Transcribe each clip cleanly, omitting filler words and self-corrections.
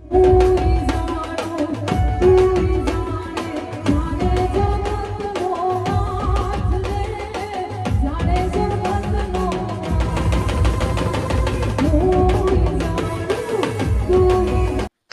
તો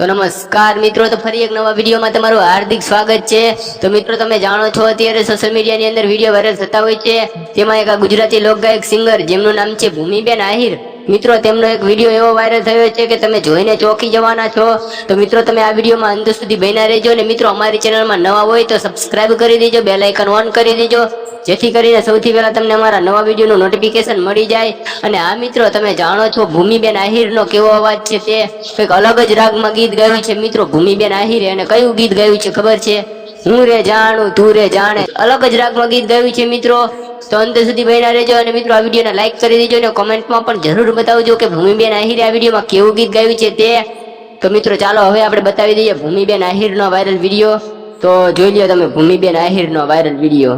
નમસ્કાર મિત્રો, તો ફરી એક નવા વિડીયોમાં તમારું હાર્દિક સ્વાગત છે। તો મિત્રો તમે જાણો છો અત્યારે સોશિયલ મીડિયાની અંદર વિડીયો વાયરલ થતા હોય છે, તેમાં એક ગુજરાતી લોકગાયક સિંગર જેમનું નામ છે ભૂમિબેન આહિર। મિત્રો તેમનો એક વિડીયો એવો વાયરલ થયો છે કે તમે જોઈને ચોંકી જવાના છો। તો મિત્રો તમે આ વિડીયોમાં અંત સુધી બન્યા રહેજો, અને મિત્રો અમારી ચેનલમાં નવા હોય તો સબસ્ક્રાઇબ કરી દેજો, બેલ આઇકન ઓન કરી દેજો, જેથી કરીને સૌથી પહેલા તમને અમારા નવા વિડીયોનું નોટિફિકેશન મળી જાય। અને આ મિત્રો તમે જાણો છો ભૂમિબેન આહિરનો કેવો અવાજ છે, તે કંઈક અલગ જ રાગમાં ગીત ગાયું છે મિત્રો ભૂમિબેન આહિરે। અને કયું ગીત ગાયું છે ખબર છે? હું રે જાણું તું રે જાણે, અલગ જ રાગમાં ગીત ગાયું છે મિત્રો। તો અંત સુધી બન્યા રહેજો, અને મિત્રો આ વિડીયોને લાઈક કરી દેજો, અને કોમેન્ટમાં પણ જરૂર બતાવજો કે ભૂમિબેન આહિરે આ વિડીયોમાં કેવું ગીત ગાયું છે તે। તો મિત્રો ચાલો હવે આપણે બતાવી દઈએ ભૂમિબેન આહિરનો વાયરલ વિડીયો। તો જોઈ લ્યો તમે ભૂમિબેન આહિરનો વાયરલ વિડીયો।